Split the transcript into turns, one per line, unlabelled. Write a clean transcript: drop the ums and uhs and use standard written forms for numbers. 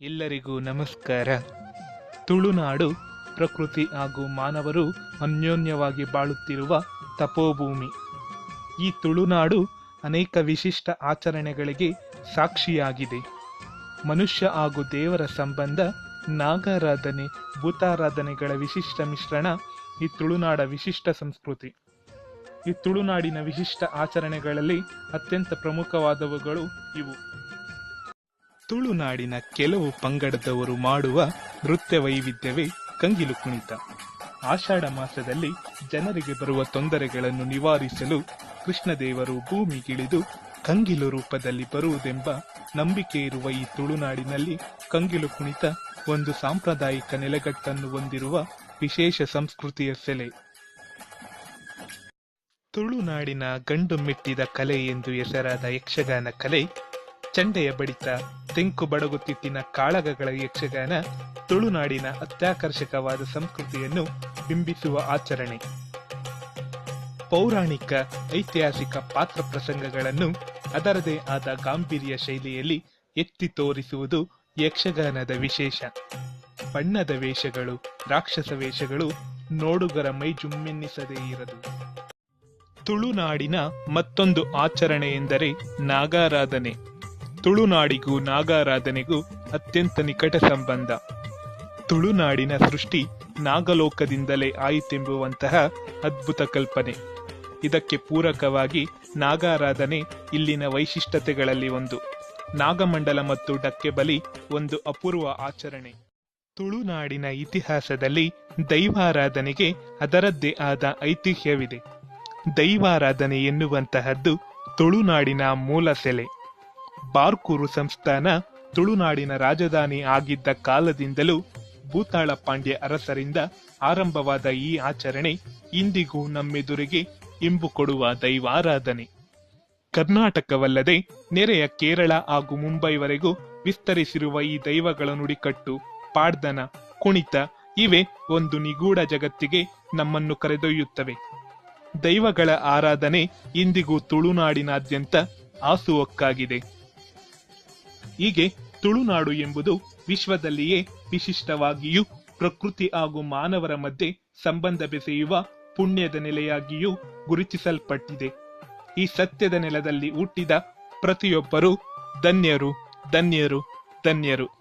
ಎಲ್ಲರಿಗೂ ನಮಸ್ಕಾರ. ತುಳುನಾಡು ಪ್ರಕೃತಿ ಹಾಗೂ ಮಾನವರು ಅನ್ಯೋನ್ಯವಾಗಿ ಬಾಳುತ್ತಿರುವ ತಪೋಭೂಮಿ. ಈ ತುಳುನಾಡು ಅನೇಕ ವಿಶಿಷ್ಟ ಆಚರಣೆಗಳಿಗೆ ಸಾಕ್ಷಿಯಾಗಿದೆ. ಮನುಷ್ಯ ಹಾಗೂ ದೇವರ ಸಂಬಂಧ, ನಾಗಾರಾಧನೆ, ಭೂತಾರಾಧನೆಗಳ ವಿಶಿಷ್ಟ ಮಿಶ್ರಣ ಈ ತುಳುನಾಡ ವಿಶಿಷ್ಟ ಸಂಸ್ಕೃತಿ. ಈ ತುಳುನಾಡಿನ ವಿಶಿಷ್ಟ ಆಚರಣೆಗಳಲ್ಲಿ ಅತ್ಯಂತ ಪ್ರಮುಖವಾದವುಗಳು ಇವು. ತುಳುನಾಡಿನ ಕೆಲವು ಪಂಗಡದವರು ಮಾಡುವ ನೃತ್ಯ ವೈವಿಧ್ಯವೇ ಕಂಗಿಲು ಕುಣಿತ. ಆಷಾಢ ಮಾಸದಲ್ಲಿ ಜನರಿಗೆ ಬರುವ ತೊಂದರೆಗಳನ್ನು ನಿವಾರಿಸಲು ಕೃಷ್ಣದೇವರು ಭೂಮಿಗಿಳಿದು ಕಂಗಿಲು ರೂಪದಲ್ಲಿ ಬರುವುದೆಂಬ ನಂಬಿಕೆ ಇರುವ ಈ ತುಳುನಾಡಿನಲ್ಲಿ ಕಂಗಿಲು ಕುಣಿತ ಒಂದು ಸಾಂಪ್ರದಾಯಿಕ ನೆಲೆಗಟ್ಟನ್ನು ಹೊಂದಿರುವ ವಿಶೇಷ ಸಂಸ್ಕೃತಿಯ ಸೆಲೆ. ತುಳುನಾಡಿನ ಗಂಡು ಮೆಟ್ಟಿದ ಕಲೆ ಎಂದು ಹೆಸರಾದ ಯಕ್ಷಗಾನ ಕಲೆ, ಚಂಡೆಯ ಬಡಿತ, ತೆಂಕು ಬಡಗುತಿಟ್ಟಿನ ಕಾಳಗಗಳ ಯಕ್ಷಗಾನ ತುಳುನಾಡಿನ ಅತ್ಯಾಕರ್ಷಕವಾದ ಸಂಸ್ಕೃತಿಯನ್ನು ಬಿಂಬಿಸುವ ಆಚರಣೆ. ಪೌರಾಣಿಕ ಐತಿಹಾಸಿಕ ಪಾತ್ರ ಪ್ರಸಂಗಗಳನ್ನು ಅದರದೇ ಆದ ಗಾಂಭೀರ್ಯ ಶೈಲಿಯಲ್ಲಿ ಎತ್ತಿ ತೋರಿಸುವುದು ಯಕ್ಷಗಾನದ ವಿಶೇಷ. ಬಣ್ಣದ ವೇಷಗಳು, ರಾಕ್ಷಸ ವೇಷಗಳು ನೋಡುಗರ ಮೈ ಜುಮ್ಮೆನ್ನಿಸದೇ ಇರದು. ತುಳುನಾಡಿನ ಮತ್ತೊಂದು ಆಚರಣೆ ಎಂದರೆ ನಾಗಾರಾಧನೆ. ತುಳುನಾಡಿಗೂ ನಾಗಾರಾಧನೆಗೂ ಅತ್ಯಂತ ನಿಕಟ ಸಂಬಂಧ. ತುಳುನಾಡಿನ ಸೃಷ್ಟಿ ನಾಗಲೋಕದಿಂದಲೇ ಆಯಿತೆಂಬುವಂತಹ ಅದ್ಭುತ ಕಲ್ಪನೆ. ಇದಕ್ಕೆ ಪೂರಕವಾಗಿ ನಾಗಾರಾಧನೆ ಇಲ್ಲಿನ ವೈಶಿಷ್ಟ್ಯತೆಗಳಲ್ಲಿ ಒಂದು. ನಾಗಮಂಡಲ ಮತ್ತು ಡಕ್ಕೆಬಲಿ ಒಂದು ಅಪೂರ್ವ ಆಚರಣೆ. ತುಳುನಾಡಿನ ಇತಿಹಾಸದಲ್ಲಿ ದೈವಾರಾಧನೆಗೆ ಅದರದ್ದೇ ಆದ ಐತಿಹ್ಯವಿದೆ. ದೈವಾರಾಧನೆ ಎನ್ನುವಂತಹದ್ದು ತುಳುನಾಡಿನ ಮೂಲ ಸೆಲೆ. ಬಾರ್ಕೂರು ಸಂಸ್ಥಾನ ತುಳುನಾಡಿನ ರಾಜಧಾನಿ ಆಗಿದ್ದ ಕಾಲದಿಂದಲೂ ಭೂತಾಳ ಪಾಂಡ್ಯ ಅರಸರಿಂದ ಆರಂಭವಾದ ಈ ಆಚರಣೆ ಇಂದಿಗೂ ನಮ್ಮೆದುರಿಗೆ ಇಂಬು ಕೊಡುವ ದೈವಾರಾಧನೆ. ಕರ್ನಾಟಕವಲ್ಲದೆ ನೆರೆಯ ಕೇರಳ ಹಾಗೂ ಮುಂಬೈವರೆಗೂ ವಿಸ್ತರಿಸಿರುವ ಈ ದೈವಗಳ ನುಡಿಕಟ್ಟು, ಪಾಡ್ದನ, ಕುಣಿತ ಇವೇ ಒಂದು ನಿಗೂಢ ಜಗತ್ತಿಗೆ ನಮ್ಮನ್ನು ಕರೆದೊಯ್ಯುತ್ತವೆ. ದೈವಗಳ ಆರಾಧನೆ ಇಂದಿಗೂ ತುಳುನಾಡಿನಾದ್ಯಂತ ಹಾಸುಹೊಕ್ಕಾಗಿದೆ. ಹೀಗೆ ತುಳುನಾಡು ಎಂಬುದು ವಿಶ್ವದಲ್ಲಿಯೇ ವಿಶಿಷ್ಟವಾಗಿಯೂ ಪ್ರಕೃತಿ ಹಾಗೂ ಮಾನವರ ಮಧ್ಯೆ ಸಂಬಂಧ ಬೆಸೆಯುವ ಪುಣ್ಯದ ನೆಲೆಯಾಗಿಯೂ ಗುರುತಿಸಲ್ಪಟ್ಟಿದೆ. ಈ ಸತ್ಯದ ನೆಲದಲ್ಲಿ ಹುಟ್ಟಿದ ಪ್ರತಿಯೊಬ್ಬರೂ ಧನ್ಯರು, ಧನ್ಯರು, ಧನ್ಯರು.